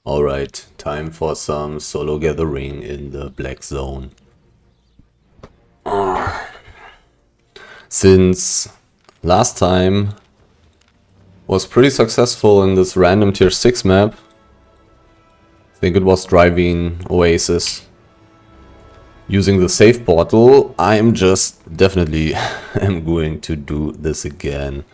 Alright, time for some solo gathering in the black zone. Since last time was pretty successful in this random tier 6 map, I think it was driving Oasis. Using the save portal, I'm just definitely am going to do this again.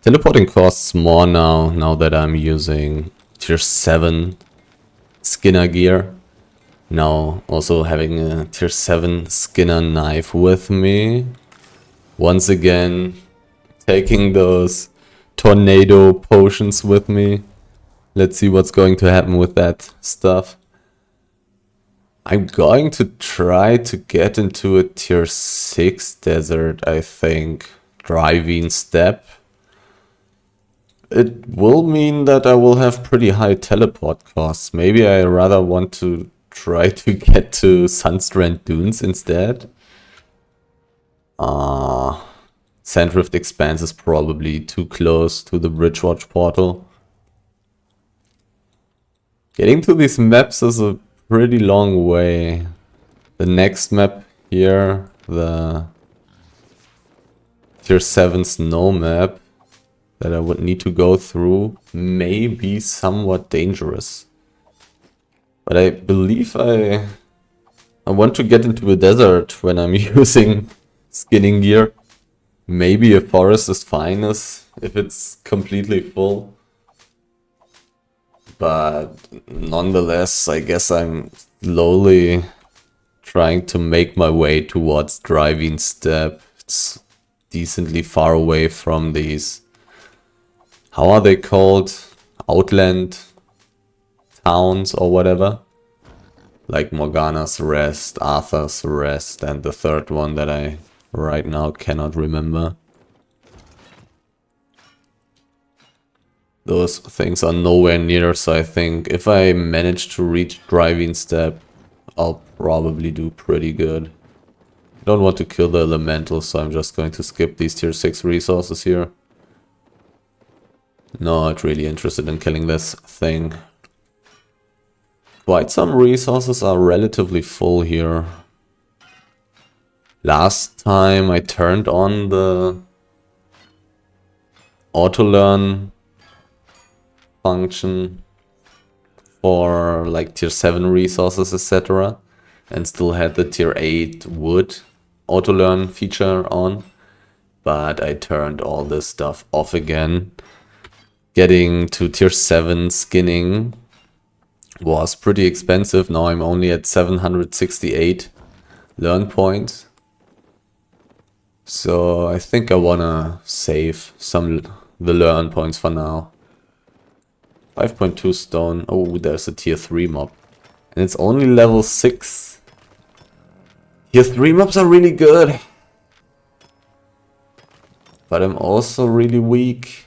Teleporting costs more now that I'm using tier 7 Skinner gear. Now also having a tier 7 Skinner knife with me. Once again, taking those tornado potions with me. Let's see what's going to happen with that stuff. I'm going to try to get into a tier 6 desert, I think. Driving step. It will mean that I will have pretty high teleport costs. Maybe I rather want to try to get to Sunstrand Dunes instead. Sandrift Expanse is probably too close to the Bridgewatch portal. Getting to these maps is a pretty long way. The next map here, the tier 7 snow map that I would need to go through, may be somewhat dangerous. But I believe I want to get into a desert when I'm using skinning gear. Maybe a forest is fine if it's completely full. But nonetheless, I guess I'm slowly trying to make my way towards driving step. It's decently far away from these, how are they called? Outland towns or whatever. Like Morgana's Rest, Arthur's Rest, and the third one that I right now cannot remember. Those things are nowhere near, so I think if I manage to reach driving step, I'll probably do pretty good. I don't want to kill the elementals, so I'm just going to skip these tier 6 resources here. Not really interested in killing this thing. Quite some resources are relatively full here. Last time I turned on the auto-learn function for like tier 7 resources, etc. And still had the tier 8 wood auto-learn feature on. But I turned all this stuff off again. Getting to tier 7 skinning was pretty expensive. Now I'm only at 768 learn points. So I think I wanna save the learn points for now. 5.2 stone. Oh, there's a tier 3 mob. And it's only level 6. Tier 3 mobs are really good. But I'm also really weak.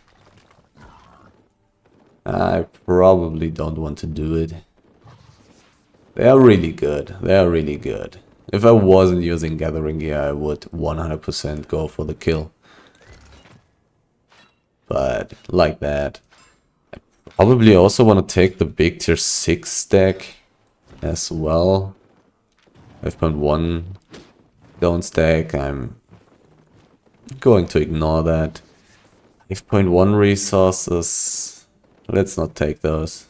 I probably don't want to do it. They are really good. They are really good. If I wasn't using gathering gear, I would 100% go for the kill. But like that. I probably also want to take the big tier 6 stack as well. 5.1 don't stack. I'm going to ignore that. 5.1 resources. Let's not take those.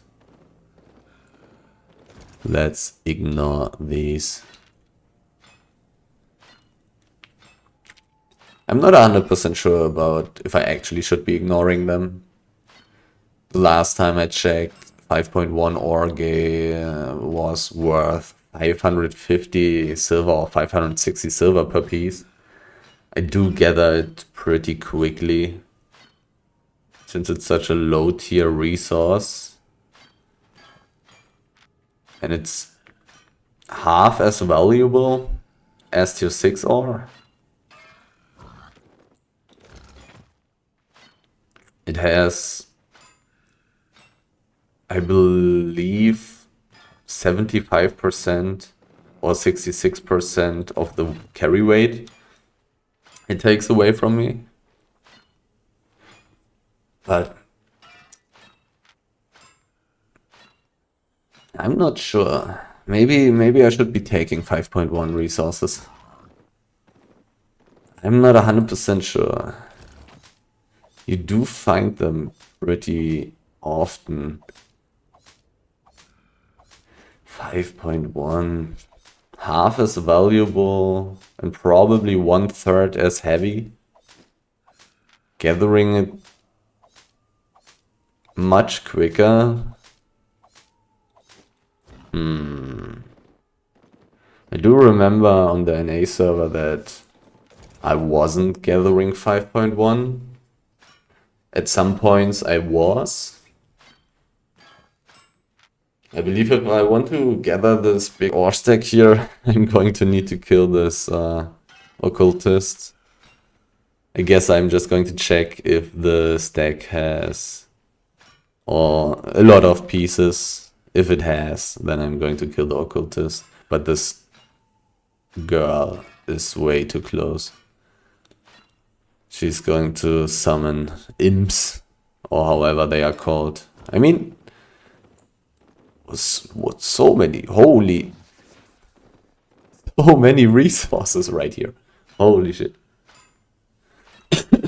Let's ignore these. I'm not 100% sure about if I actually should be ignoring them. The last time I checked, 5.1 Orge was worth 550 silver or 560 silver per piece. I do gather it pretty quickly, since it's such a low tier resource. And it's half as valuable as tier 6 ore. It has, I believe, 75% or 66% of the carry weight it takes away from me. But I'm not sure. Maybe I should be taking 5.1 resources. I'm not 100% sure. You do find them pretty often. 5.1. Half as valuable and probably 1/3 as heavy. Gathering it much quicker. I do remember on the NA server that I wasn't gathering 5.1. At some points I was. I believe if I want to gather this big ore stack here, I'm going to need to kill this occultist. I guess I'm just going to check if the stack has a lot of pieces. If it has, then I'm going to kill the occultist. But this girl is way too close. She's going to summon imps, or however they are called. I mean, what, so many resources right here. Holy shit.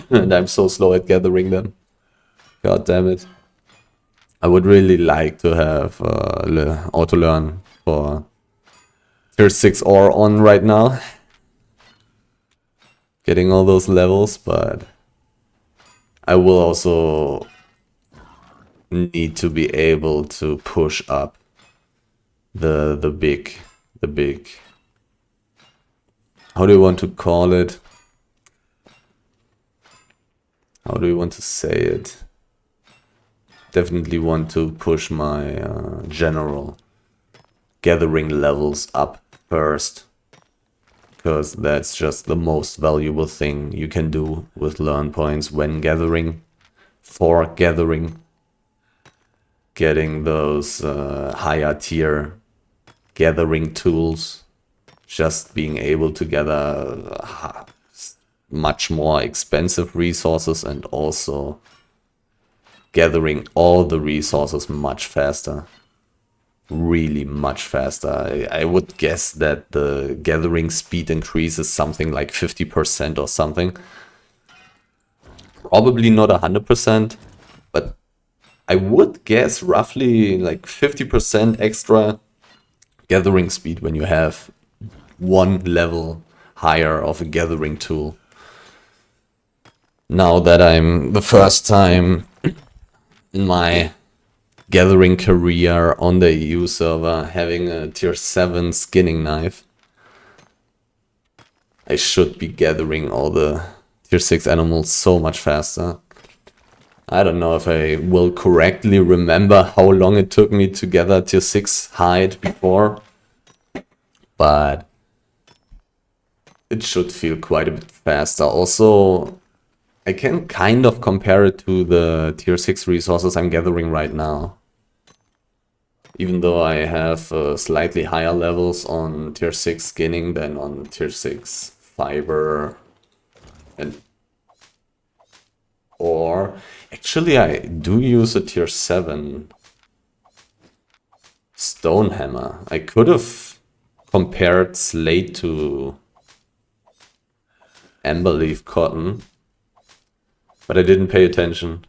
And I'm so slow at gathering them. God damn it. I would really like to have auto learn for tier 6 ore on right now. Getting all those levels, but I will also need to be able to push up the big how do you want to call it? How do you want to say it? Definitely want to push my general gathering levels up first, because that's just the most valuable thing you can do with learn points when gathering, for gathering. Getting those higher tier gathering tools, just being able to gather much more expensive resources and also gathering all the resources much faster. Really much faster. I would guess that the gathering speed increases something like 50% or something. Probably not 100%, but I would guess roughly like 50% extra gathering speed when you have one level higher of a gathering tool. Now that I'm the first time in my gathering career on the EU server having a tier 7 skinning knife, I should be gathering all the tier 6 animals so much faster. I don't know if I will correctly remember how long it took me to gather tier 6 hide before, but it should feel quite a bit faster. Also, I can kind of compare it to the tier 6 resources I'm gathering right now. Even though I have slightly higher levels on tier 6 skinning than on tier 6 fiber and or actually I do use a tier 7 stone hammer. I could have compared slate to amber leaf cotton, but I didn't pay attention.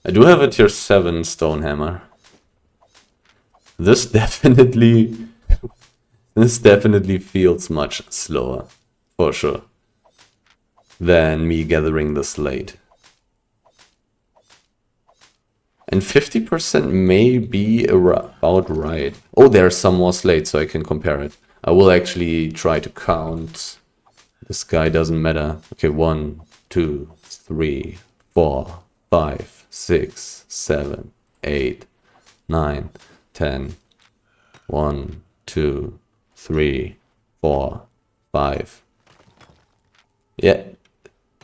I do have a tier 7 stone hammer. This definitely feels much slower, for sure, than me gathering the slate. And 50% may be about right. Oh, there's some more slate, so I can compare it. I will actually try to count. This guy doesn't matter. Okay, 1, 2, 3, 4, 5, 6, 7, 8, 9, 10. 1, 2, 3, 4, 5. Yeah,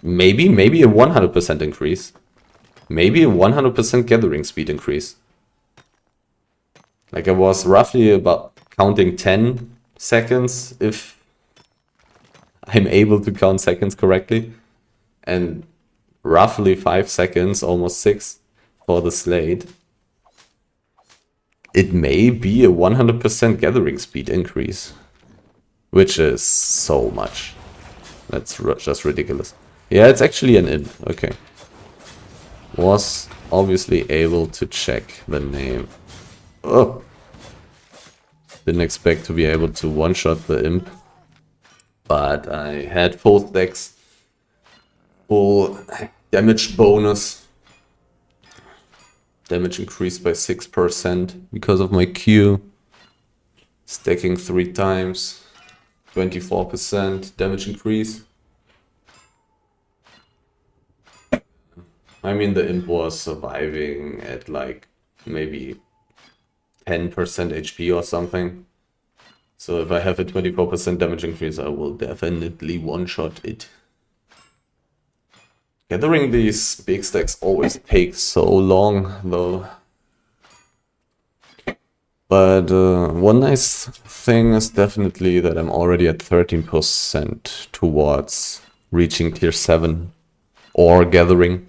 maybe a 100% increase. Maybe a 100% gathering speed increase. Like I was roughly about counting 10 seconds if I'm able to count seconds correctly. And roughly 5 seconds, almost 6 for the slate. it may be a 100% gathering speed increase, which is so much. That's just ridiculous. Yeah, it's actually an int. Okay. Was obviously able to check the name. Oh. Didn't expect to be able to one-shot the imp. But I had full stacks. Full damage bonus. Damage increased by 6% because of my Q. Stacking 3 times. 24% damage increase. I mean, the imp was surviving at like maybe 10% HP or something. So if I have a 24% damage increase, I will definitely one-shot it. Gathering these big stacks always takes so long, though. But one nice thing is definitely that I'm already at 13% towards reaching tier 7 or gathering.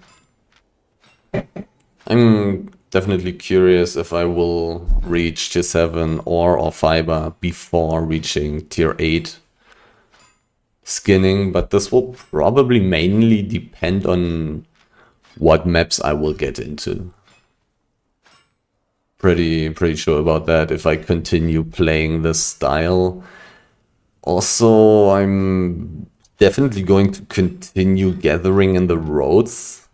I'm definitely curious if I will reach tier 7 or fiber before reaching tier 8 skinning, but this will probably mainly depend on what maps I will get into. Pretty sure about that if I continue playing this style. Also, I'm definitely going to continue gathering in the roads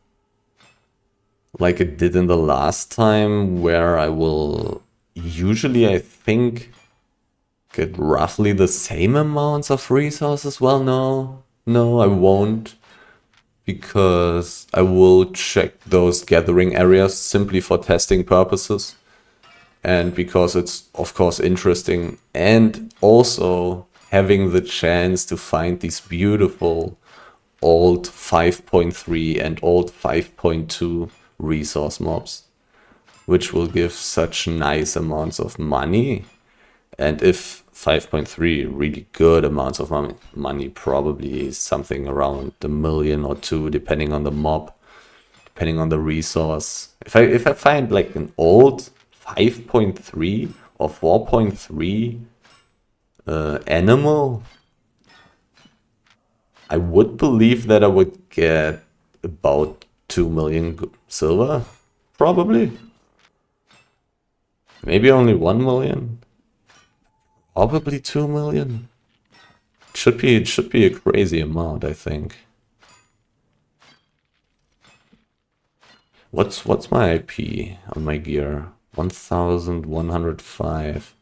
like it did in the last time, where I will usually, I think, get roughly the same amounts of resources. Well, no, I won't, because I will check those gathering areas simply for testing purposes, and because it's of course interesting, and also having the chance to find these beautiful old 5.3 and old 5.2 resource mobs, which will give such nice amounts of money. And if 5.3 really good amounts of money, probably something around $1 million or $2 million, depending on the mob, depending on the resource. If I find like an old 5.3 or 4.3 animal, I would believe that I would get about 2 million silver, probably. Maybe only 1 million. Probably 2 million. It should be a crazy amount, I think. What's my IP on my gear? 1105.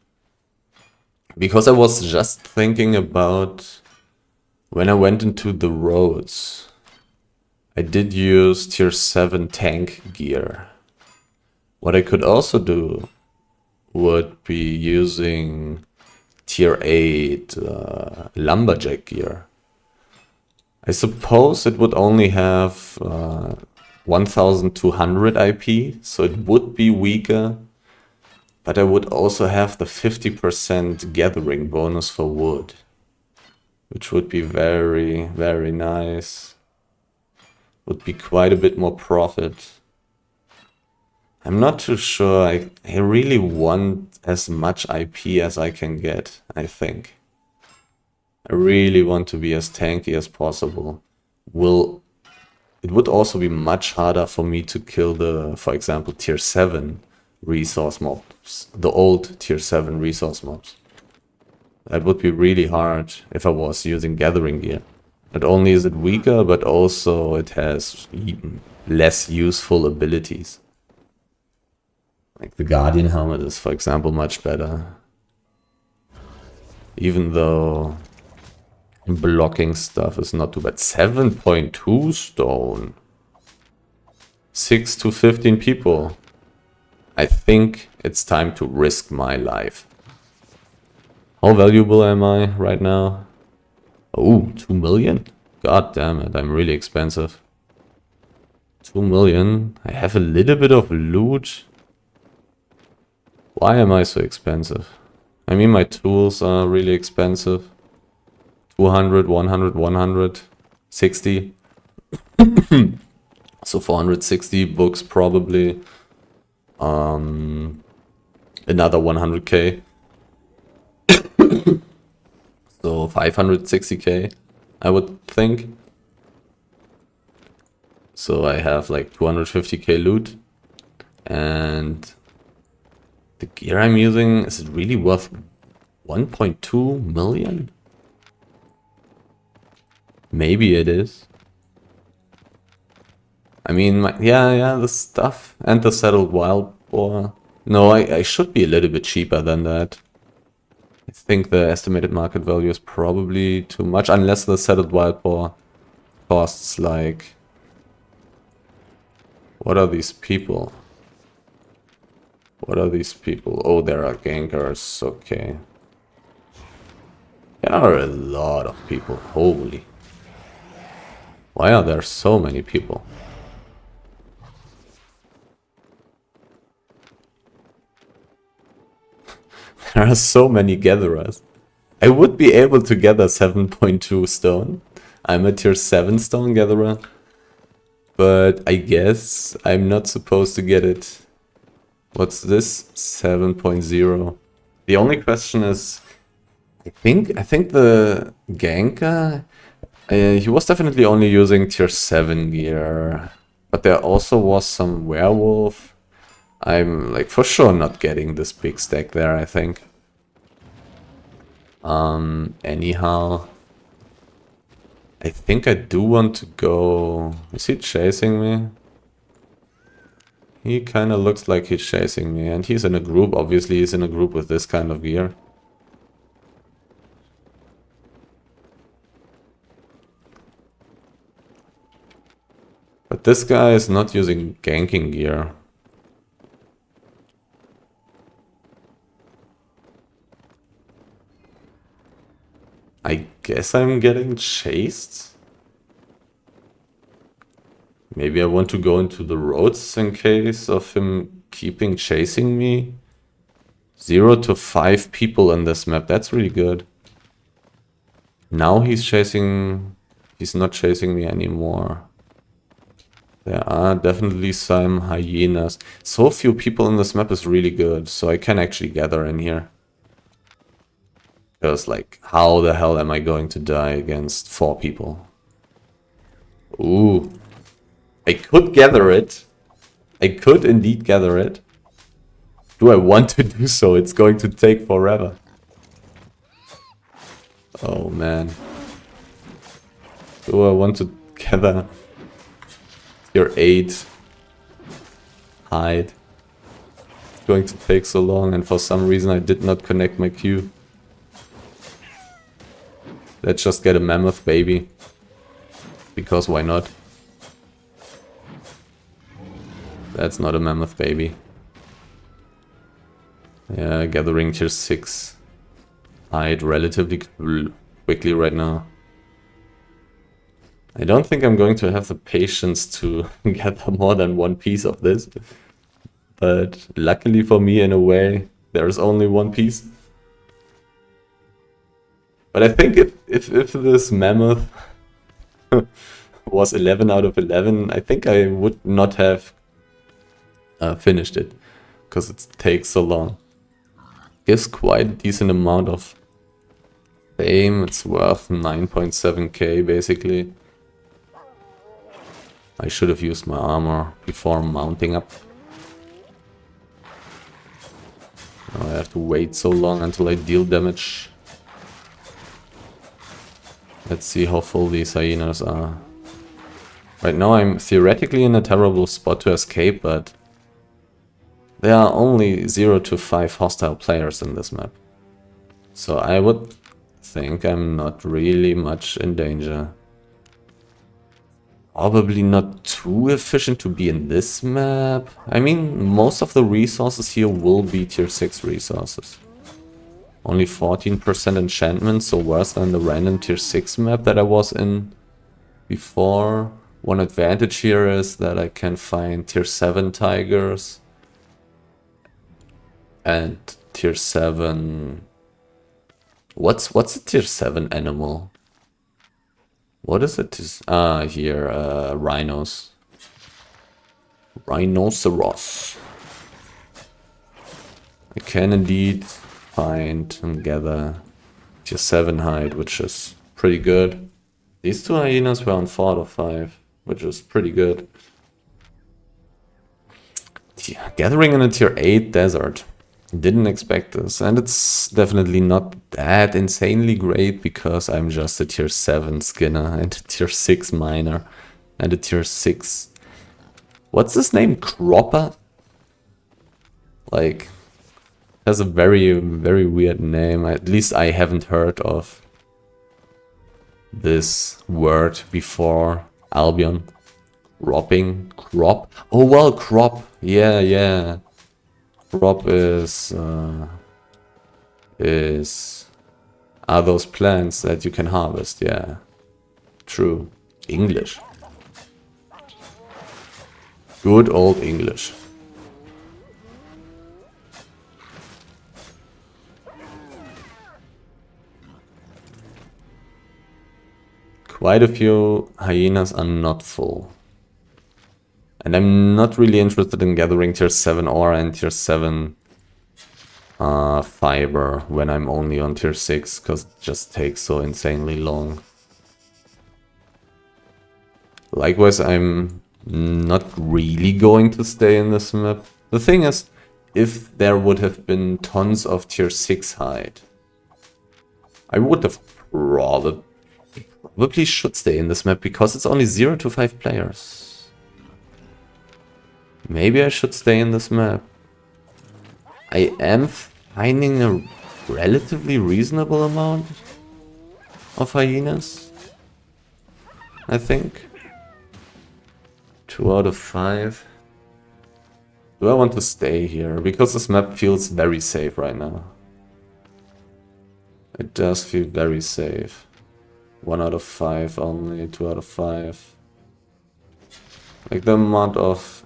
Because I was just thinking about when I went into the roads, I did use tier 7 tank gear. What I could also do would be using tier 8 lumberjack gear. I suppose it would only have 1200 IP, so it would be weaker, but I would also have the 50% gathering bonus for wood, which would be very, very nice. Would be quite a bit more profit. I'm not too sure. I really want as much IP as I can get, I think. I really want to be as tanky as possible. It would also be much harder for me to kill the, for example, tier 7 resource mobs. The old tier 7 resource mobs. That would be really hard if I was using gathering gear. Not only is it weaker, but also it has less useful abilities. Like the Guardian helmet is, for example, much better. Even though blocking stuff is not too bad. 7.2 stone. 6 to 15 people. I think it's time to risk my life. How valuable am I right now? Oh, 2 million? God damn it, I'm really expensive. 2 million. I have a little bit of loot. Why am I so expensive? I mean, my tools are really expensive. 200, 100, 100, 60. So 460 books probably. another 100k. So 560k, I would think. So I have like 250k loot. And the gear I'm using, is it really worth 1.2 million? Maybe it is. I mean, yeah, the stuff and the settled wild boar. No, I should be a little bit cheaper than that. I think the estimated market value is probably too much, unless the settled wild boar costs like... What are these people? What are these people? Oh, there are gankers, okay. There are a lot of people, holy. Why are there so many people? There are so many gatherers. I would be able to gather 7.2 stone. I'm a tier 7 stone gatherer. But I guess I'm not supposed to get it. What's this? 7.0. The only question is... I think the ganker... he was definitely only using tier 7 gear. But there also was some werewolf. I'm like for sure not getting this big stack there, I think. Anyhow, I think I do want to go... Is he chasing me? He kind of looks like he's chasing me, and he's in a group. Obviously, he's in a group with this kind of gear. But this guy is not using ganking gear. I guess I'm getting chased? Maybe I want to go into the roads in case of him keeping chasing me. 0 to 5 people in this map, that's really good. Now he's chasing... He's not chasing me anymore. There are definitely some hyenas. So few people in this map is really good, so I can actually gather in here. Because, like, how the hell am I going to die against 4 people? Ooh. I could gather it. I could indeed gather it. Do I want to do so? It's going to take forever. Oh, man. Do I want to gather tier 8? Hide. It's going to take so long, and for some reason I did not connect my queue. Let's just get a mammoth baby. Because why not? That's not a mammoth baby. Yeah, gathering tier 6. Hide relatively quickly right now. I don't think I'm going to have the patience to gather more than one piece of this. But luckily for me, in a way, there's only one piece. But I think if this mammoth was 11 out of 11, I think I would not have finished it. Because it takes so long. Gives quite a decent amount of fame. It's worth 9.7k basically. I should have used my armor before mounting up. Now I have to wait so long until I deal damage. Let's see how full these hyenas are. Right now I'm theoretically in a terrible spot to escape, but there are only 0 to 5 hostile players in this map. So I would think I'm not really much in danger. Probably not too efficient to be in this map. I mean, most of the resources here will be tier 6 resources. Only 14% enchantment, so worse than the random tier 6 map that I was in before. One advantage here is that I can find tier 7 tigers. And tier 7... What's a tier 7 animal? What is it? Here, rhinos. Rhinoceros. I can indeed find and gather tier 7 hide, which is pretty good. These two hyenas were on 4 out of 5, which is pretty good. Gathering in a tier 8 desert. Didn't expect this, and it's definitely not that insanely great because I'm just a tier 7 skinner and a tier 6 miner and a tier 6. What's his name? Cropper? Like, has a very, very weird name. At least I haven't heard of this word before. Albion. Cropping? Crop? Oh, well, crop. Yeah, yeah. Crop are those plants that you can harvest, yeah. True. English. Good old English. Quite a few hyenas are not full. And I'm not really interested in gathering tier 7 ore and tier 7 fiber when I'm only on tier 6, because it just takes so insanely long. Likewise, I'm not really going to stay in this map. The thing is, if there would have been tons of tier 6 hide, I would have probably should stay in this map because it's only 0 to 5 players. Maybe I should stay in this map. I am finding a relatively reasonable amount of hyenas, I think. 2 out of 5. Do I want to stay here? Because this map feels very safe right now. It does feel very safe. 1 out of 5 only, 2 out of 5. Like, the amount of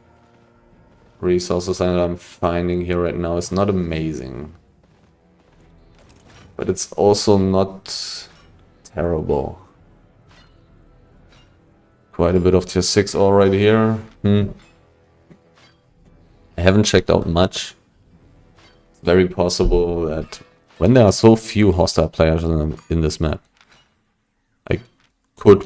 resources that I'm finding here right now is not amazing. But it's also not terrible. Quite a bit of tier 6 already here. I haven't checked out much. It's very possible that when there are so few hostile players in this map, I could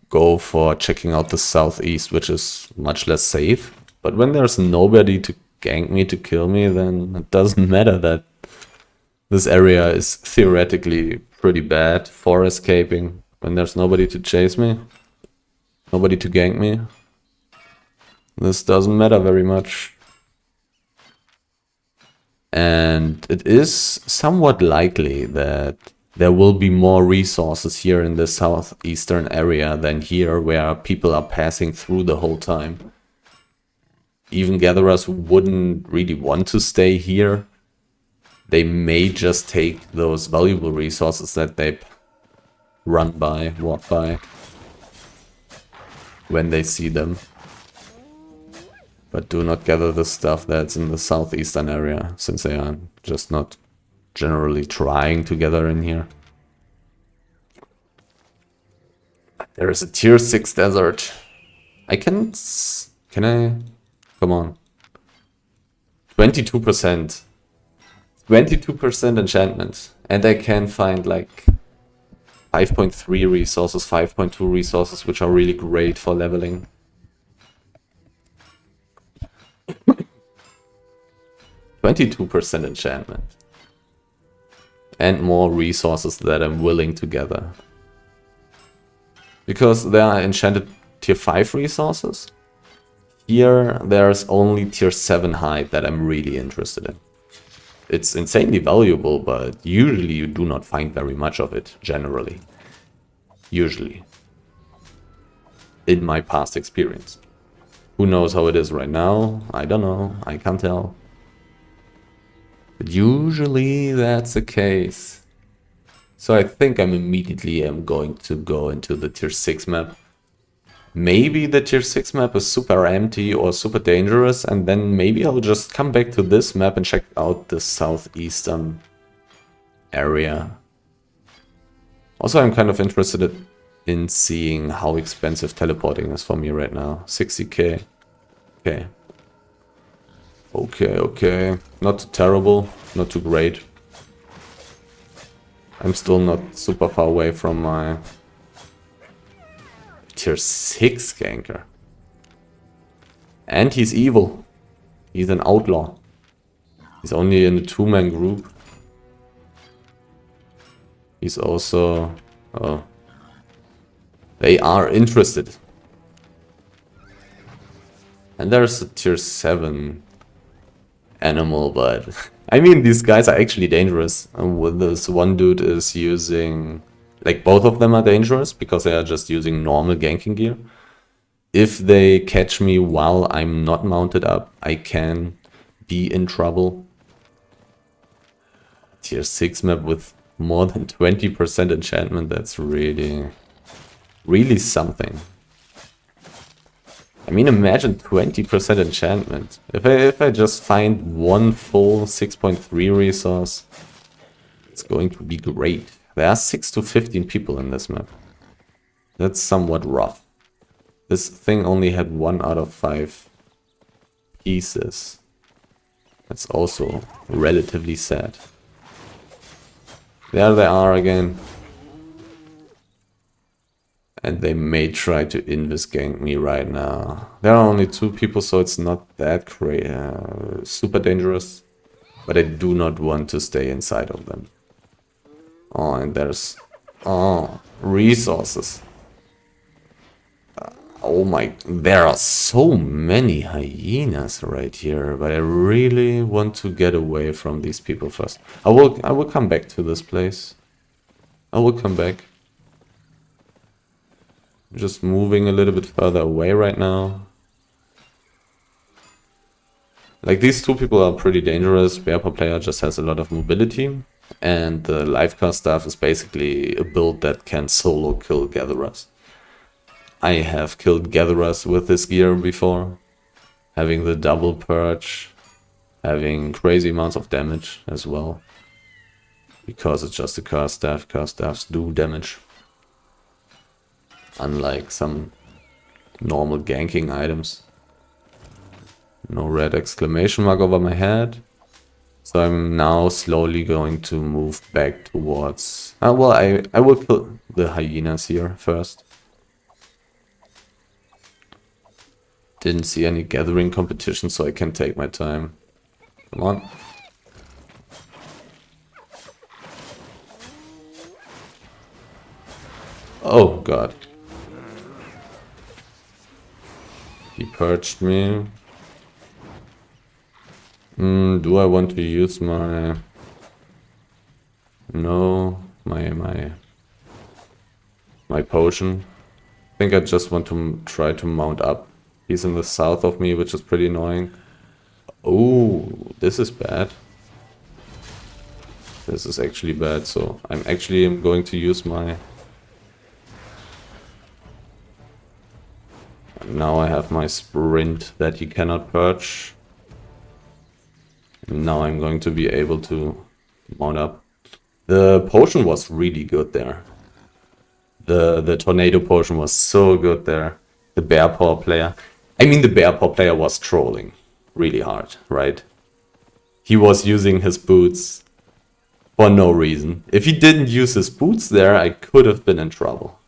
go for checking out the southeast, which is much less safe. But when there's nobody to gank me, to kill me, then it doesn't matter that this area is theoretically pretty bad for escaping. When there's nobody to chase me, nobody to gank me, this doesn't matter very much. And it is somewhat likely that there will be more resources here in the southeastern area than here, where people are passing through the whole time. Even gatherers who wouldn't really want to stay here, they may just take those valuable resources that they walk by, when they see them. But do not gather the stuff that's in the southeastern area, since they are just not generally trying to gather in here. There is a tier 6 desert. Can I? Come on. 22%. 22% enchantment. And I can find like 5.3 resources, 5.2 resources, which are really great for leveling. 22% enchantment. And more resources that I'm willing to gather. Because there are enchanted tier 5 resources. Here, there's only tier 7 hide that I'm really interested in. It's insanely valuable, but usually you do not find very much of it, generally. Usually. In my past experience. Who knows how it is right now? I don't know. I can't tell. But usually that's the case. So I think I'm immediately going to go into the tier 6 map. Maybe the tier 6 map is super empty or super dangerous, and then maybe I'll just come back to this map and check out the southeastern area. Also, I'm kind of interested in seeing how expensive teleporting is for me right now. 60k. Okay. Okay. Not terrible. not too great. I'm still not super far away from my tier 6 ganker. And he's evil. He's an outlaw. He's only in a 2-man group. He's also... Oh. They are interested. And there's a tier 7 animal, but... I mean, these guys are actually dangerous. And this one dude is using... Like, both of them are dangerous, because they are just using normal ganking gear. If they catch me while I'm not mounted up, I can be in trouble. Tier 6 map with more than 20% enchantment, that's really... really something. I mean, imagine 20% enchantment. If I just find one full 6.3 resource, it's going to be great. There are 6 to 15 people in this map. That's somewhat rough. This thing only had 1 out of 5 pieces. That's also relatively sad. There they are again. And they may try to invis gank me right now. There are only 2 people, so it's not that super dangerous. But I do not want to stay inside of them. Oh, and there's... Oh, resources. Oh my... There are so many hyenas right here. But I really want to get away from these people first. I will come back to this place. I will come back. Just moving a little bit further away right now. Like, these 2 people are pretty dangerous. Bearpaw player just has a lot of mobility. And the Lifecast staff is basically a build that can solo kill gatherers. I have killed gatherers with this gear before. Having the double purge. Having crazy amounts of damage as well. Because it's just a curse staff. Curse staffs do damage. Unlike some normal ganking items. No red exclamation mark over my head. So I'm now slowly going to move back towards... well, I will kill the hyenas here first. Didn't see any gathering competition, so I can take my time. Come on. Oh god. He purged me. Do I want to use my... No, my potion? I think I just want to try to mount up. He's in the south of me, which is pretty annoying. Oh, this is bad. This is actually bad, so I'm actually going to use my... Now I have my sprint that he cannot purge. Now I'm going to be able to mount up. The potion was really good there. The tornado potion was so good there. The Bearpaw player. I mean, the Bearpaw player was trolling really hard, right? He was using his boots for no reason. If he didn't use his boots there, I could have been in trouble.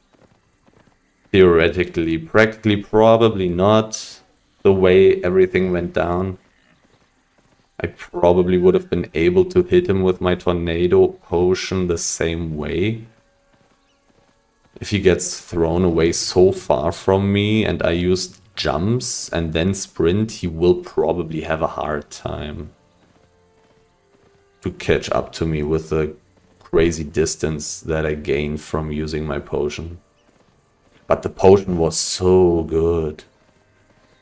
Theoretically, practically, probably not. The way everything went down. I probably would have been able to hit him with my tornado potion the same way. If he gets thrown away so far from me and I use jumps and then sprint, he will probably have a hard time to catch up to me with the crazy distance that I gained from using my potion. But the potion was so good.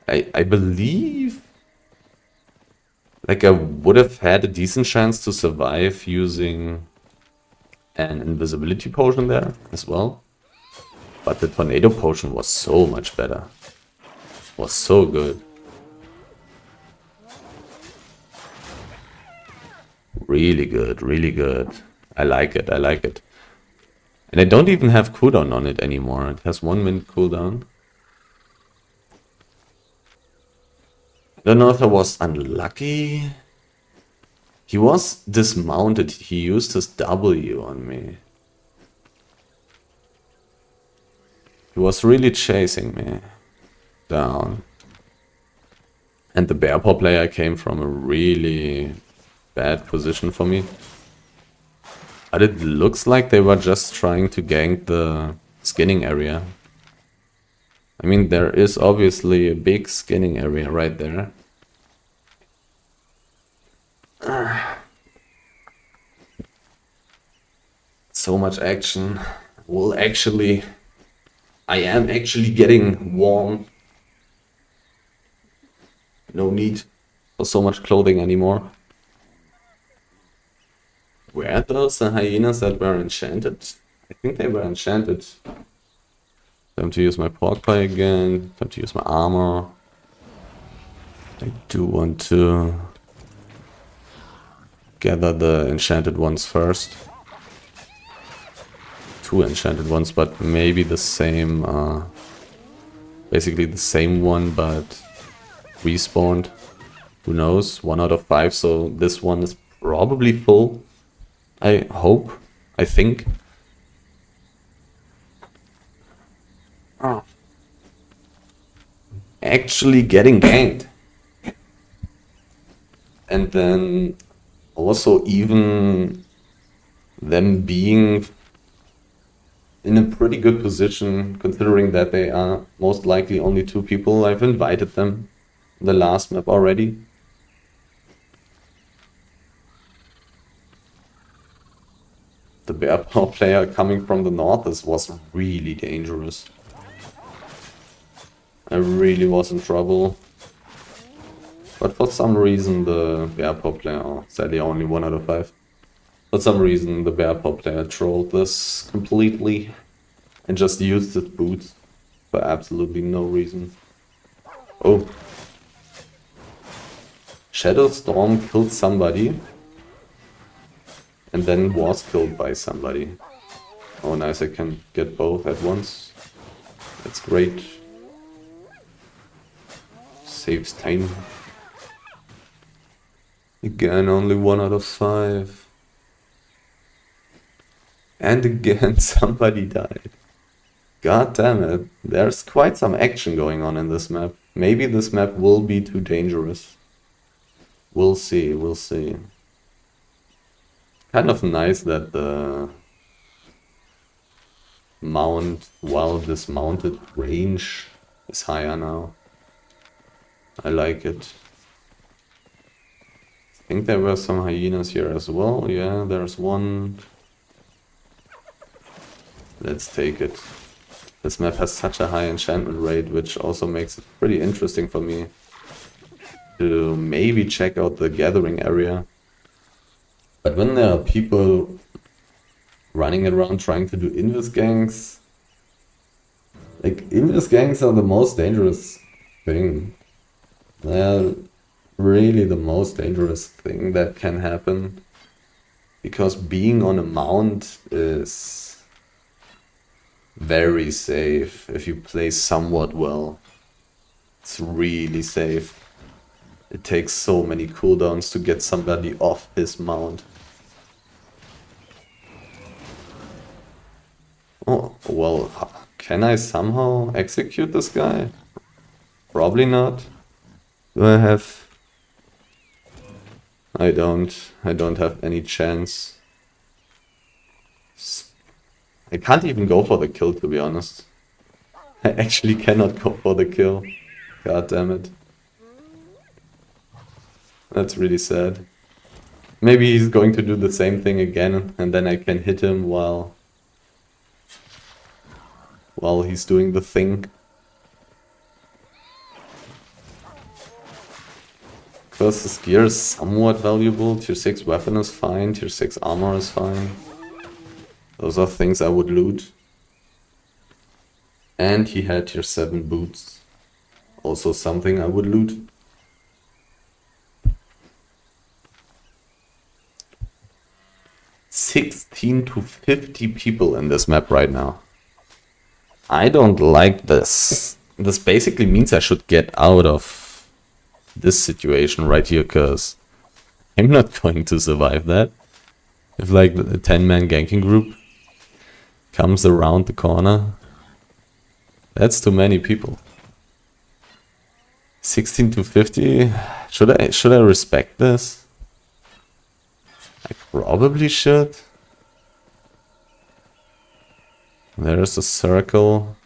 I believe... Like, I would have had a decent chance to survive using an invisibility potion there as well. But the tornado potion was so much better. Was so good. Really good, really good. I like it, I like it. And I don't even have cooldown on it anymore. It has 1 minute cooldown. I don't know if I was unlucky. He was dismounted. He used his W on me. He was really chasing me down. And the bear paw player came from a really bad position for me. But it looks like they were just trying to gank the skinning area. I mean, there is obviously a big skinning area right there. So much action. Well, actually, I am actually getting warm. No need for so much clothing anymore. Were those the hyenas that were enchanted? I think they were enchanted. Time to use my pork pie again. Time to use my armor. I do want to gather the enchanted ones first. 2 enchanted ones, but maybe the same, basically the same one, but respawned. Who knows? 1 out of 5, so this one is probably full. I hope. I think. Oh. Actually getting ganked. And then also even them being in a pretty good position, considering that they are most likely only 2 people. I've invited them in the last map already. The bear paw player coming from the north was really dangerous. I really was in trouble. But for some reason the bear paw player, oh, sadly only 1 out of 5. For some reason the bear paw player trolled this completely and just used his boots for absolutely no reason. Oh. Shadow Storm killed somebody and then was killed by somebody. Oh nice, I can get both at once. That's great. Saves time. Again, only 1 out of 5. And again, somebody died. God damn it. There's quite some action going on in this map. Maybe this map will be too dangerous. We'll see, we'll see. Kind of nice that the mount, while dismounted range is higher now. I like it. I think there were some hyenas here as well. Yeah, there's one. Let's take it. This map has such a high enchantment rate, which also makes it pretty interesting for me to maybe check out the gathering area. But when there are people running around trying to do invis ganks, like invis ganks are the most dangerous thing. They're really the most dangerous thing that can happen, because being on a mount is very safe if you play somewhat well. It's really safe. It takes so many cooldowns to get somebody off his mount. Oh, well, can I somehow execute this guy? Probably not. Do I have... I don't have any chance. I can't even go for the kill, to be honest. I actually cannot go for the kill. God damn it. That's really sad. Maybe he's going to do the same thing again, and then I can hit him while he's doing the thing. Because his gear is somewhat valuable. Tier 6 weapon is fine, Tier 6 armor is fine. Those are things I would loot. And he had Tier 7 boots. Also something I would loot. $16 to 50 people in this map right now. I don't like this. This basically means I should get out of this situation right here, because I'm not going to survive that. If like a 10-man ganking group comes around the corner, that's too many people. 16 to 50. Should I respect this? I probably should. There's a circle.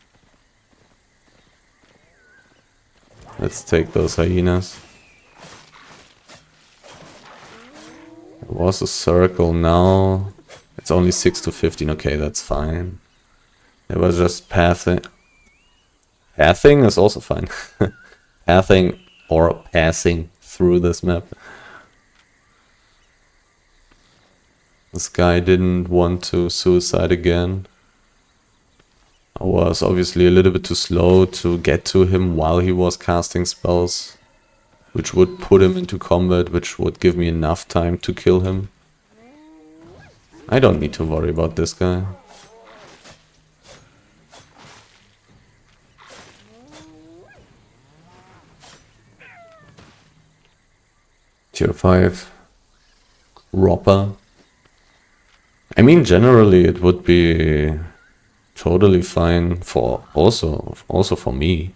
Let's take those hyenas. It was a circle now. It's only 6 to 15. Okay, that's fine. It was just pathing. Pathing is also fine. Pathing or passing through this map. This guy didn't want to suicide again. I was obviously a little bit too slow to get to him while he was casting spells, which would put him into combat, which would give me enough time to kill him. I don't need to worry about this guy. Tier 5. Ropper. I mean, generally it would be totally fine for also for me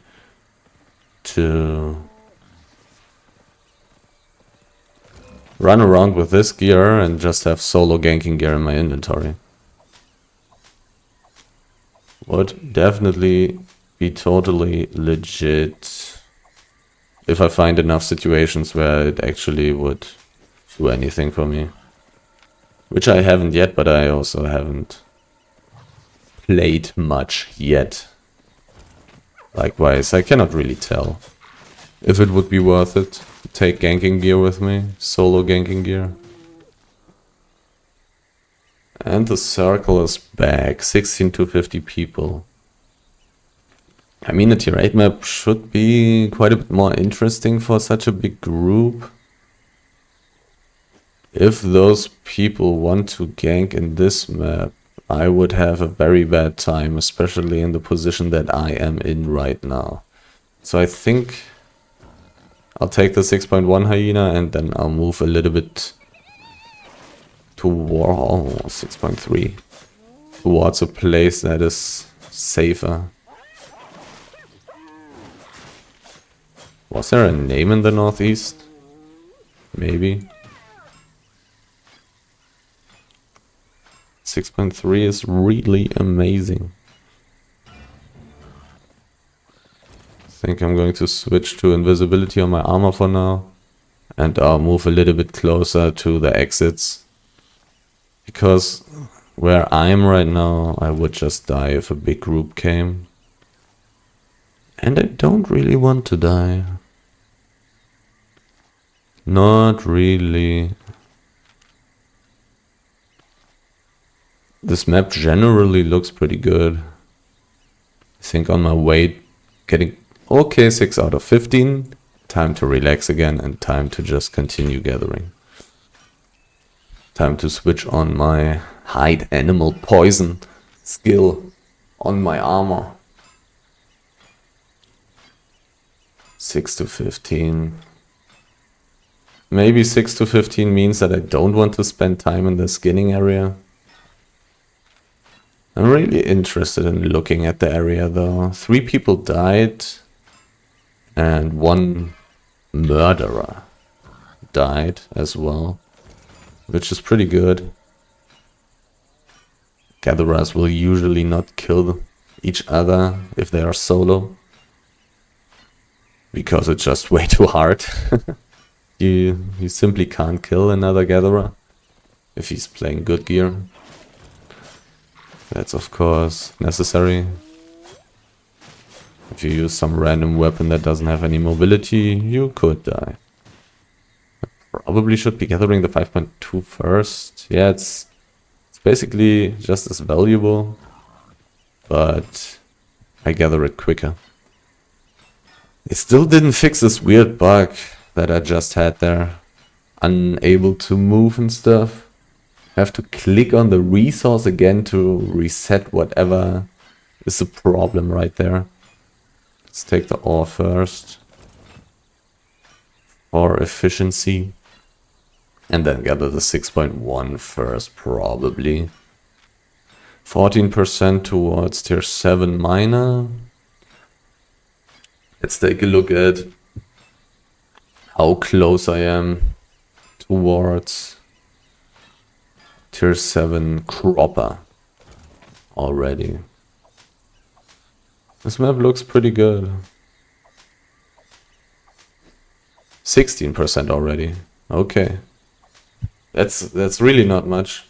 to run around with this gear and just have solo ganking gear in my inventory. Would definitely be totally legit if I find enough situations where it actually would do anything for me. Which I haven't yet, but I also haven't played much yet. Likewise, I cannot really tell if it would be worth it to take ganking gear with me, solo ganking gear. And the circle is back, 16 to 50 people. I mean, the tier 8 map should be quite a bit more interesting for such a big group. If those people want to gank in this map, I would have a very bad time, especially in the position that I am in right now. So I think I'll take the 6.1 hyena and then I'll move a little bit toward 6.3 towards a place that is safer. Was there a name in the northeast? Maybe. 6.3 is really amazing. I think I'm going to switch to invisibility on my armor for now. And I'll move a little bit closer to the exits. Because where I'm right now, I would just die if a big group came. And I don't really want to die. Not really. This map generally looks pretty good. I think on my way getting okay 6 out of 15. Time to relax again and time to just continue gathering. Time to switch on my hide animal poison skill on my armor. 6 to 15. Maybe 6 to 15 means that I don't want to spend time in the skinning area. I'm really interested in looking at the area though. 3 people died and 1 murderer died as well, which is pretty good. Gatherers will usually not kill each other if they are solo, because it's just way too hard. You simply can't kill another gatherer if he's playing good gear. That's of course necessary. If you use some random weapon that doesn't have any mobility, you could die. I probably should be gathering the 5.2 first. Yeah, it's basically just as valuable, but I gather it quicker. They still didn't fix this weird bug that I just had there. Unable to move and stuff. Have to click on the resource again to reset whatever is the problem right there. Let's take the ore first. For efficiency. And then gather the 6.1 first, probably. 14% towards tier 7 miner. Let's take a look at how close I am towards tier 7 cropper already. This map looks pretty good. 16% already. Okay. That's really not much.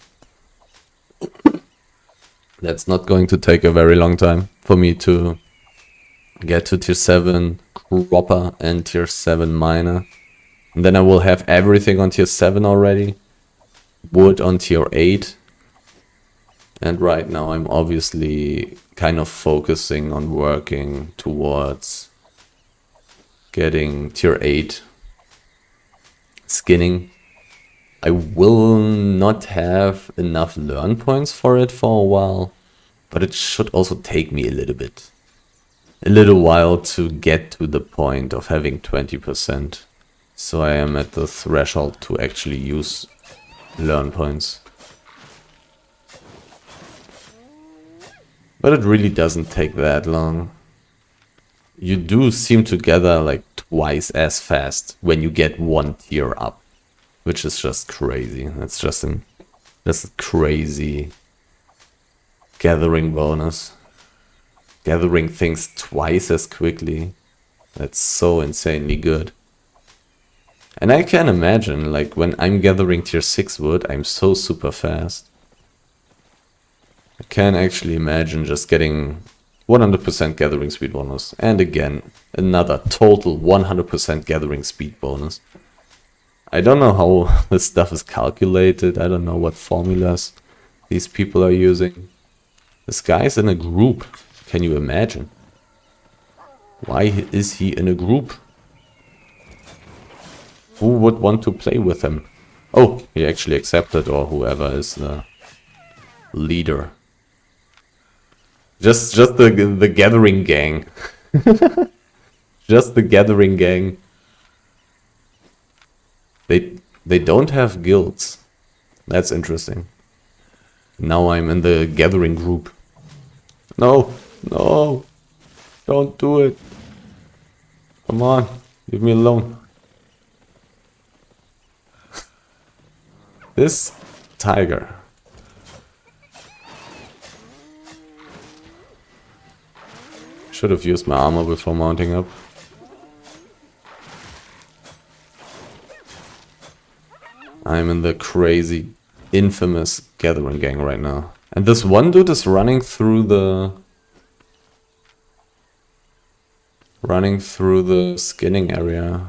That's not going to take a very long time for me to get to tier 7 cropper and tier 7 miner. And then I will have everything on tier 7 already. Wood on tier 8. And right now I'm obviously kind of focusing on working towards getting tier 8 skinning. I will not have enough learn points for it for a while, but it should also take me a little while to get to the point of having 20%. So I am at the threshold to actually use learn points. But it really doesn't take that long. You do seem to gather like twice as fast when you get one tier up, which is just crazy. That's just a crazy gathering bonus. Gathering things twice as quickly. That's so insanely good. And I can imagine, like, when I'm gathering tier 6 wood, I'm so super fast. I can actually imagine just getting 100% gathering speed bonus. And again, another total 100% gathering speed bonus. I don't know how this stuff is calculated. I don't know what formulas these people are using. This guy's in a group. Can you imagine? Why is he in a group? Who would want to play with him? Oh, he actually accepted, or whoever is the leader. Just the gathering gang. Just the gathering gang. They don't have guilds. That's interesting. Now I'm in the gathering group. No, no, don't do it. Come on, leave me alone. This tiger. Should have used my armor before mounting up. I'm in the crazy, infamous gathering gang right now. And this one dude is running through the skinning area.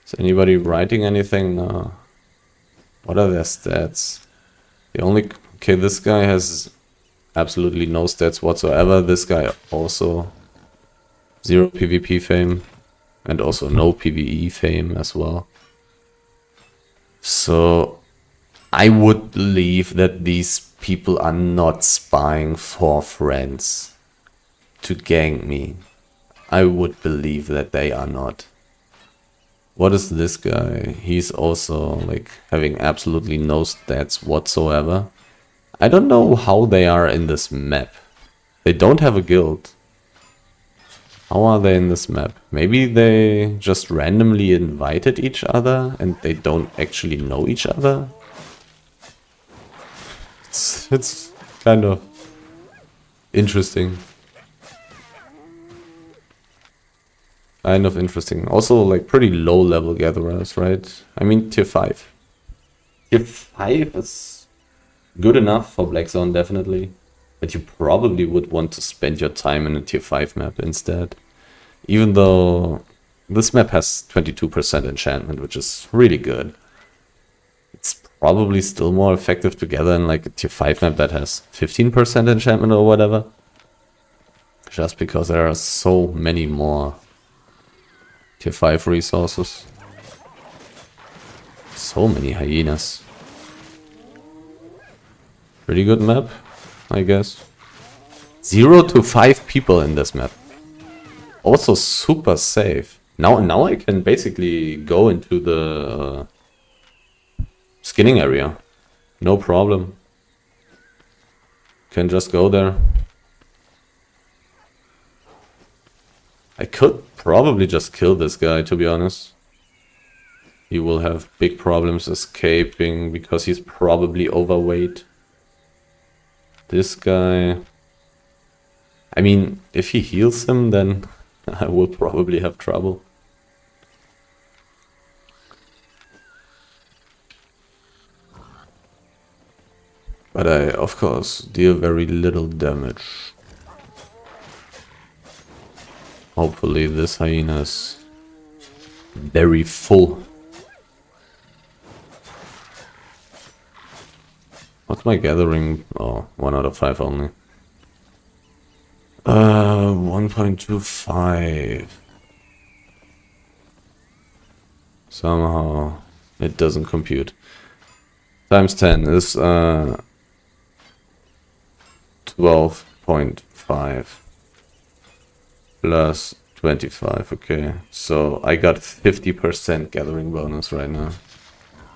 Is anybody writing anything? No. What are their stats? Okay, this guy has absolutely no stats whatsoever. This guy also 0 PvP fame and also no PvE fame as well. So I would believe that these people are not spying for friends to gang me. I would believe that they are not. What is this guy? He's also like having absolutely no stats whatsoever. I don't know how they are in this map. They don't have a guild. How are they in this map? Maybe they just randomly invited each other and they don't actually know each other? It's kind of interesting. Kind of interesting. Also, like, pretty low level gatherers, right? I mean, tier 5. Tier 5 is good enough for Black Zone, definitely. But you probably would want to spend your time in a tier 5 map instead. Even though this map has 22% enchantment, which is really good. It's probably still more effective to gather in like a tier 5 map that has 15% enchantment or whatever. Just because there are so many more tier 5 resources. So many hyenas. Pretty good map, I guess. 0 to 5 people in this map. Also super safe. Now I can basically go into the Skinning area. No problem. Can just go there. I could probably just kill this guy, to be honest. He will have big problems escaping because he's probably overweight. This guy... I mean, if he heals him, then I will probably have trouble. But I, of course, deal very little damage. Hopefully this hyena is very full. What's my gathering? Oh, 1 out of 5 only. 1.25. Somehow it doesn't compute. Times 10 is 12.5 plus 25. Okay, so I got 50% gathering bonus right now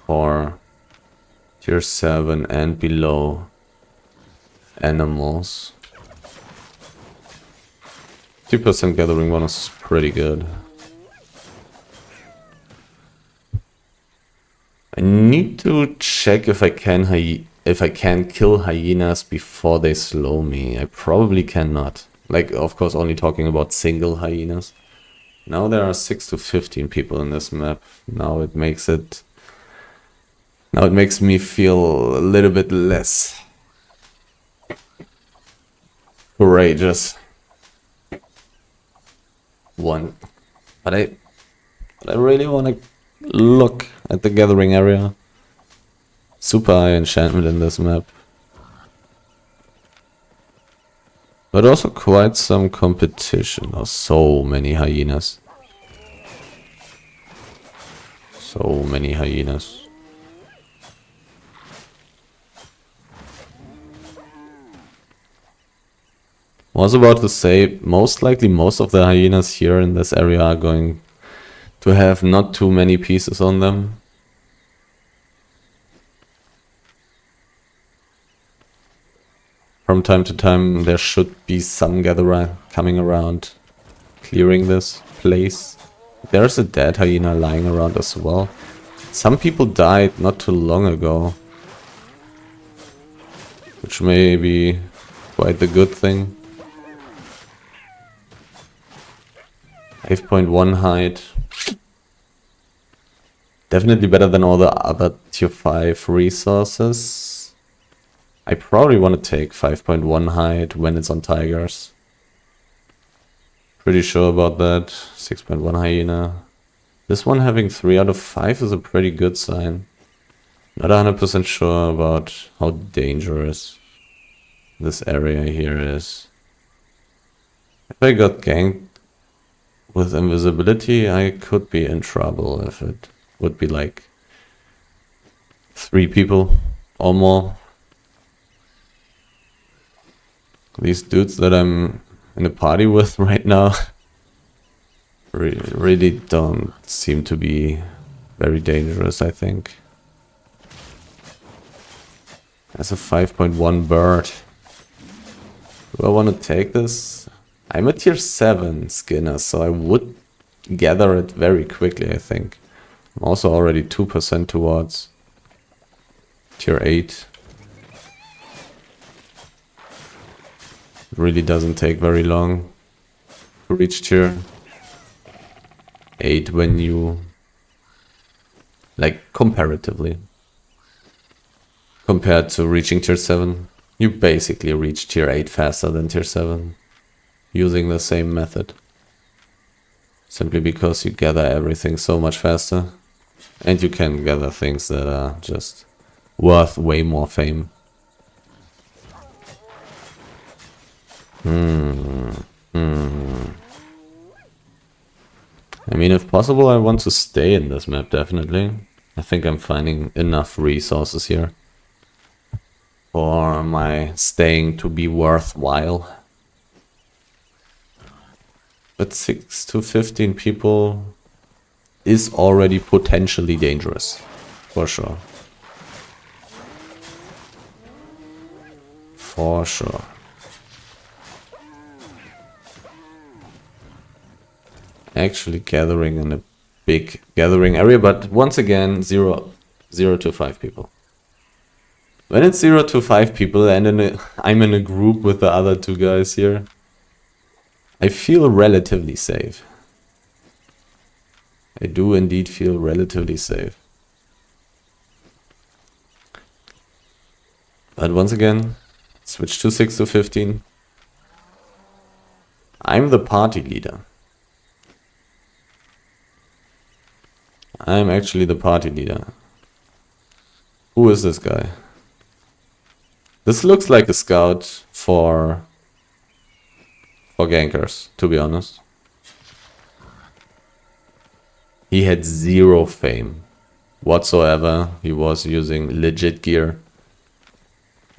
for tier 7 and below animals. 2% gathering bonus is pretty good. I need to check if I can kill hyenas before they slow me. I probably cannot. Like, of course, only talking about single hyenas. Now there are 6 to 15 people in this map. Now it makes me feel a little bit less courageous. But I really want to look at the gathering area. Super high enchantment in this map. But also quite some competition. Oh, so many hyenas. So many hyenas. I was about to say, most likely most of the hyenas here in this area are going to have not too many pieces on them. From time to time there should be some gatherer coming around, clearing this place. There's a dead hyena lying around as well. Some people died not too long ago, which may be quite the good thing. 5.1 height. Definitely better than all the other tier 5 resources. I probably want to take 5.1 height when it's on tigers. Pretty sure about that. 6.1 hyena. This one having 3 out of 5 is a pretty good sign. Not 100% sure about how dangerous this area here is. If I got ganked with invisibility, I could be in trouble if it would be like 3 people or more. These dudes that I'm in a party with right now really don't seem to be very dangerous, I think. As a 5.1 bird. Do I want to take this? I'm a tier 7 skinner, so I would gather it very quickly, I think. I'm also already 2% towards tier 8. It really doesn't take very long to reach tier 8 when you... like, comparatively. Compared to reaching tier 7. You basically reach tier 8 faster than tier 7. Using the same method. Simply because you gather everything so much faster. And you can gather things that are just worth way more fame. I mean, if possible, I want to stay in this map, definitely. I think I'm finding enough resources here for my staying to be worthwhile. But 6 to 15 people is already potentially dangerous, for sure. For sure. Actually gathering in a big gathering area, but once again, 0 to 5 people. When it's 0 to 5 people and I'm in a group with the other 2 guys here, I feel relatively safe. I do indeed feel relatively safe. But once again, switch to 6 to 15. I'm the party leader. I'm actually the party leader. Who is this guy? This looks like a scout for gankers, to be honest. He had 0 fame whatsoever. He was using legit gear.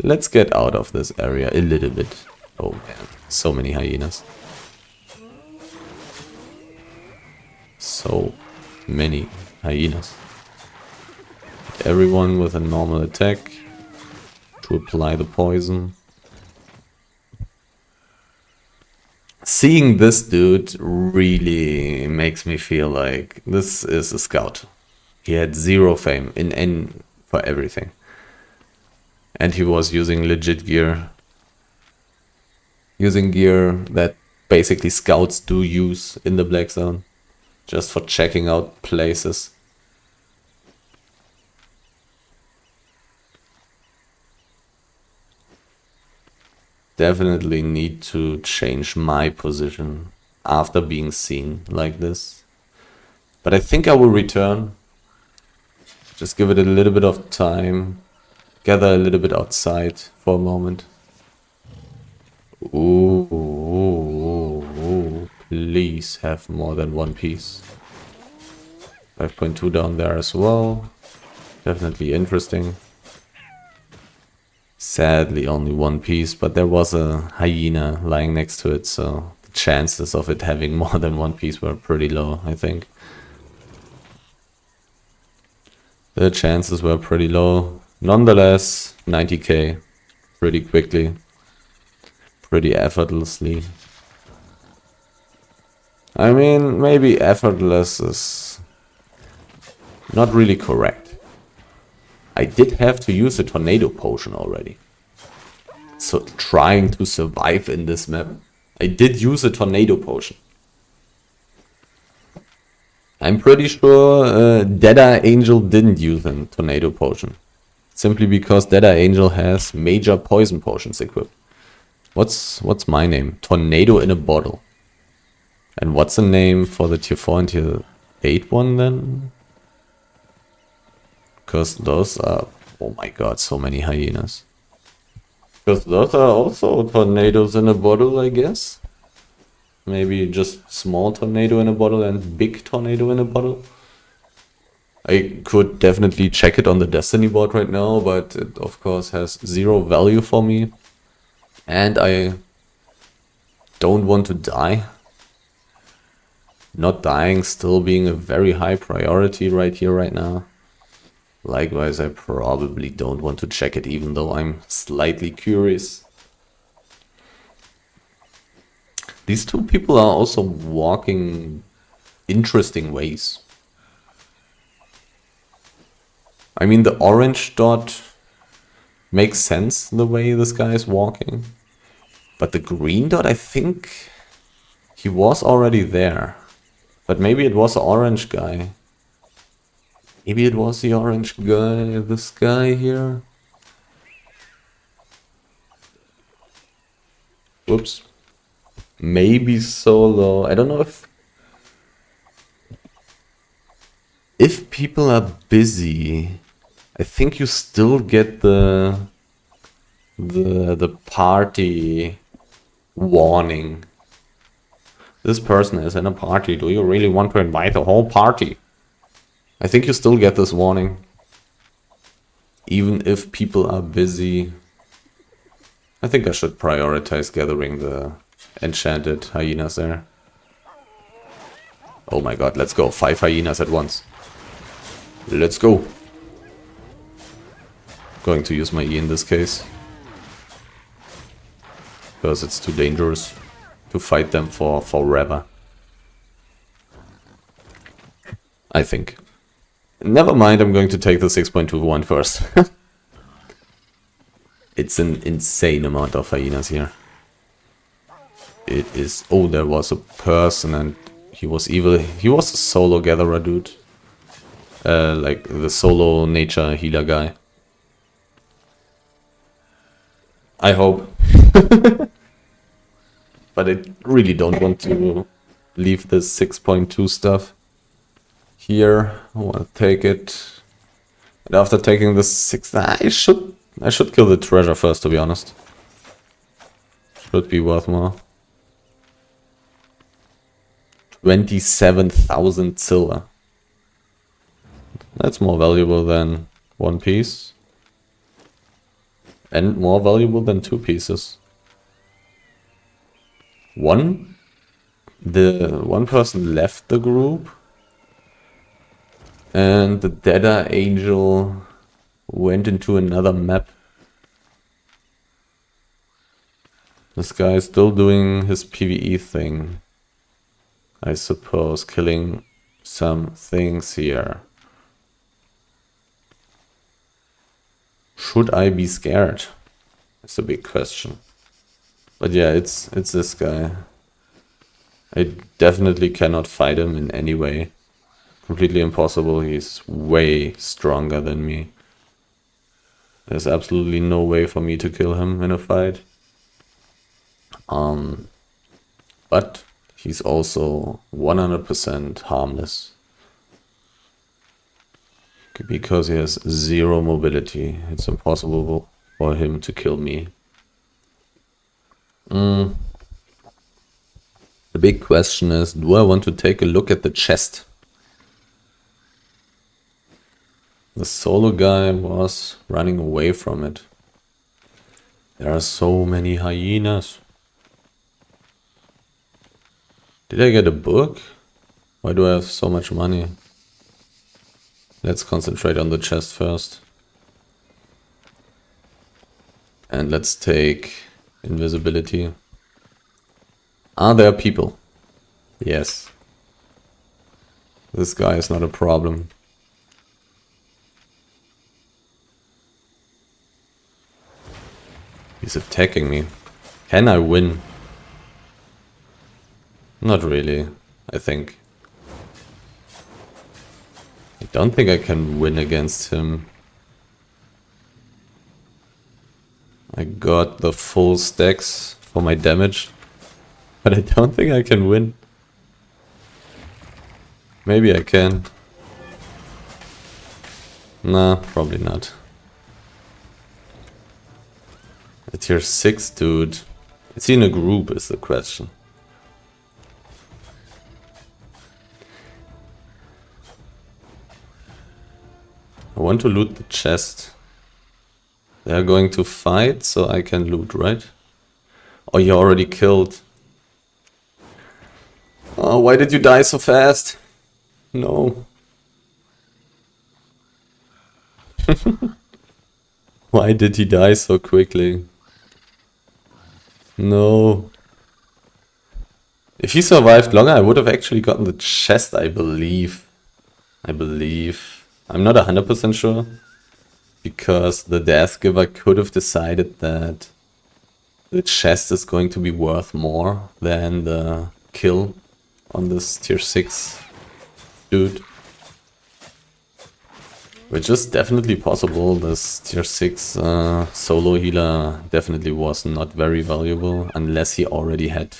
Let's get out of this area a little bit. Oh man, so many hyenas. So many hyenas. Everyone with a normal attack to apply the poison. Seeing this dude really makes me feel like this is a scout. He had 0 fame in for everything. And he was using legit gear. Using gear that basically scouts do use in the Black Zone. Just for checking out places. Definitely need to change my position after being seen like this. But I think I will return. Just give it a little bit of time. Gather a little bit outside for a moment. Ooh, please have more than 1 piece. 5.2 down there as well. Definitely interesting. Sadly only 1 piece, but there was a hyena lying next to it, so the chances of it having more than 1 piece were pretty low, I think. The chances were pretty low. Nonetheless, 90k pretty quickly, pretty effortlessly. I mean, maybe effortless is not really correct. I did have to use a tornado potion already. So trying to survive in this map, I did use a tornado potion. I'm pretty sure Deadeye Angel didn't use a tornado potion. Simply because Deadeye Angel has major poison potions equipped. What's my name? Tornado in a bottle. And what's the name for the tier 4 and tier 8 one then? Because those are... Oh my god, so many hyenas. Because those are also tornadoes in a bottle, I guess. Maybe just small tornado in a bottle and big tornado in a bottle. I could definitely check it on the Destiny board right now, but it of course has 0 value for me. And I don't want to die. Not dying still being a very high priority right here, right now. Likewise, I probably don't want to check it, even though I'm slightly curious. These 2 people are also walking interesting ways. I mean, the orange dot makes sense the way this guy is walking. But the green dot, I think he was already there. But maybe it was the orange guy. Maybe it was the orange guy, this guy here. Whoops. Maybe solo. I don't know if people are busy, I think you still get the party warning. This person is in a party. Do you really want to invite the whole party? I think you still get this warning. Even if people are busy. I think I should prioritize gathering the enchanted hyenas there. Oh my god, let's go. 5 hyenas at once. Let's go. Going to use my E in this case. because it's too dangerous to fight them for forever. I think. Never mind, I'm going to take the 6.21 first. It's an insane amount of hyenas here. It is... Oh, there was a person and he was evil. He was a solo gatherer dude. Like the solo nature healer guy. I hope. But I really don't want to leave this 6.2 stuff here. I want to take it. And after taking the 6... I should kill the treasure first, to be honest. Should be worth more. 27,000 silver. That's more valuable than one piece. And more valuable than two pieces. One person left the group. And the Deader Angel went into another map. This guy is still doing his PvE thing. I suppose, killing some things here. Should I be scared? That's a big question. But yeah, it's this guy. I definitely cannot fight him in any way. Completely impossible. He's way stronger than me. There's absolutely no way for me to kill him in a fight. But he's also 100% harmless. Because he has zero mobility. It's impossible for him to kill me. The big question is, do I want to take a look at the chest? The solo guy was running away from it. There are so many hyenas. Did I get a book? Why do I have so much money? Let's concentrate on the chest first. And let's take invisibility. Are there people? Yes. This guy is not a problem. He's attacking me. Can I win? Not really, I think. I don't think I can win against him. I got the full stacks for my damage, but I don't think I can win. Maybe I can. Nah, probably not. A tier 6 dude. Is he in a group is the question. I want to loot the chest. They are going to fight, so I can loot, right? Oh, you already killed. Oh, why did you die so fast? No. Why did he die so quickly? No. If he survived longer, I would have actually gotten the chest, I believe. I'm not 100% sure. Because the Death Giver could have decided that the chest is going to be worth more than the kill on this tier 6 dude. Which is definitely possible. This tier 6 solo healer definitely was not very valuable unless he already had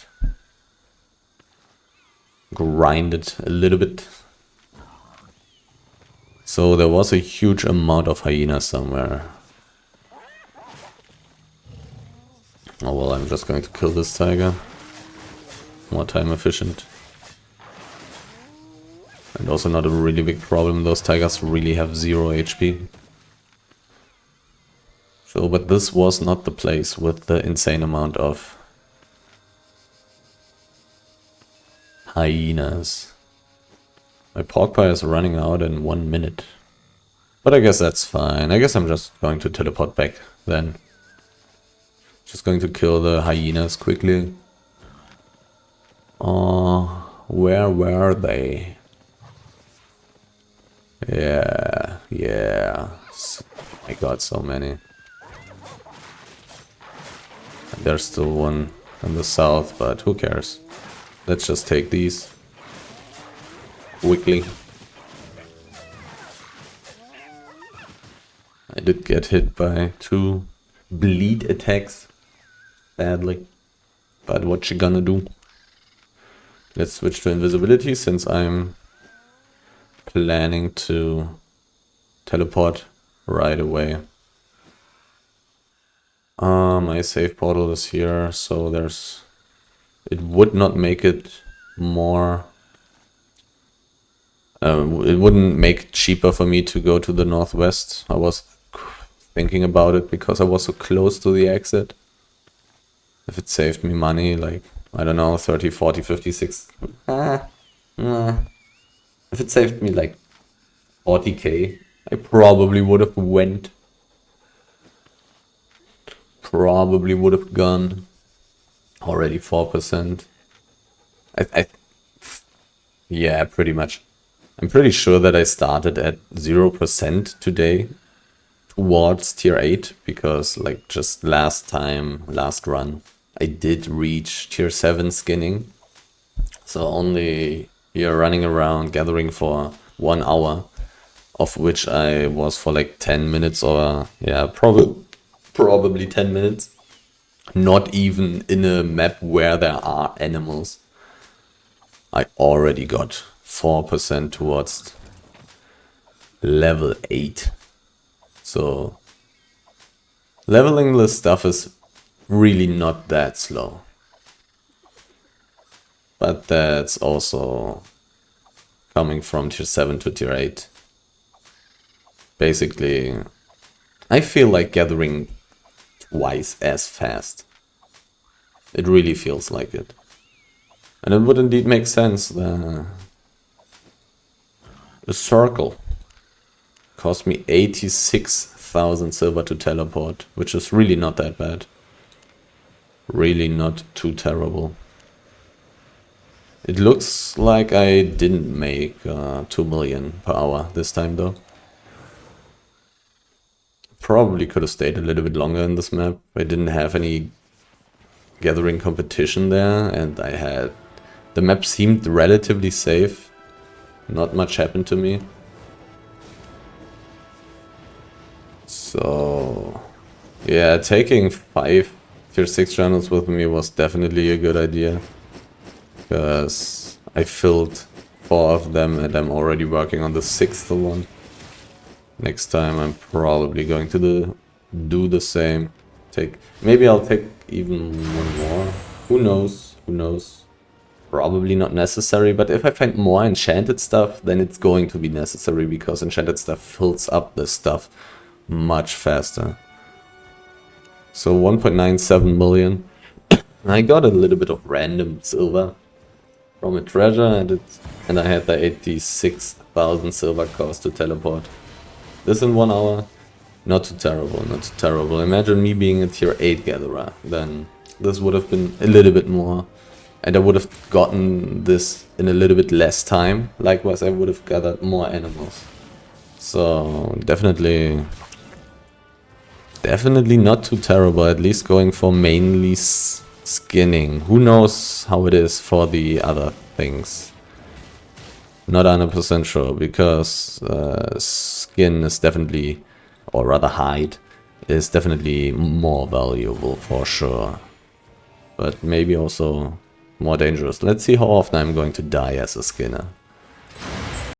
grinded a little bit. So there was a huge amount of hyenas somewhere. Oh well, I'm just going to kill this tiger. More time efficient. And also not a really big problem, those tigers really have 0 HP. So, but this was not the place with the insane amount of hyenas. My pork pie is running out in 1 minute. But I guess that's fine. I guess I'm just going to teleport back then. Just going to kill the hyenas quickly. Where were they? Yeah. I got so many. There's still one in the south, but who cares? Let's just take these quickly. I did get hit by 2 bleed attacks badly, but what you gonna do? Let's switch to invisibility since I'm planning to teleport right away. My save portal is here, so there's... It would not make it more... it wouldn't make it cheaper for me to go to the northwest. I was thinking about it because I was so close to the exit. If it saved me money, like, I don't know, 30, 40, 56... If it saved me like 40k, I probably would have went. Probably would have gone. Already 4%. Yeah, pretty much. I'm pretty sure that I started at 0% today towards tier 8 because like just last run, I did reach tier 7 skinning. So only here running around gathering for 1 hour, of which I was for like 10 minutes or yeah, probably 10 minutes. Not even in a map where there are animals. I already got 4% towards level 8. So leveling this stuff is really not that slow. But that's also coming from tier 7 to tier 8. Basically, I feel like gathering twice as fast. It really feels like it. And it would indeed make sense. The circle cost me 86,000 silver to teleport, which is really not that bad. Really not too terrible. It looks like I didn't make 2 million per hour this time though. Probably could have stayed a little bit longer in this map. I didn't have any gathering competition there, and I had... The map seemed relatively safe. Not much happened to me. So... yeah, taking 5 tier 6 channels with me was definitely a good idea. Because I filled 4 of them and I'm already working on the 6th one. Next time I'm probably going to do the same. Maybe I'll take even 1 more. Who knows? Who knows? Probably not necessary, but if I find more enchanted stuff, then it's going to be necessary because enchanted stuff fills up this stuff much faster. So 1.97 million. I got a little bit of random silver from a treasure, and I had the 86,000 silver cost to teleport. This in 1 hour, not too terrible, not too terrible. Imagine me being a tier 8 gatherer, then this would have been a little bit more. And I would have gotten this in a little bit less time. Likewise, I would have gathered more animals. So, definitely not too terrible, at least going for mainly skinning. Who knows how it is for the other things. Not 100% sure, because skin is definitely, or rather hide, is definitely more valuable for sure. But maybe also more dangerous. Let's see how often I'm going to die as a skinner.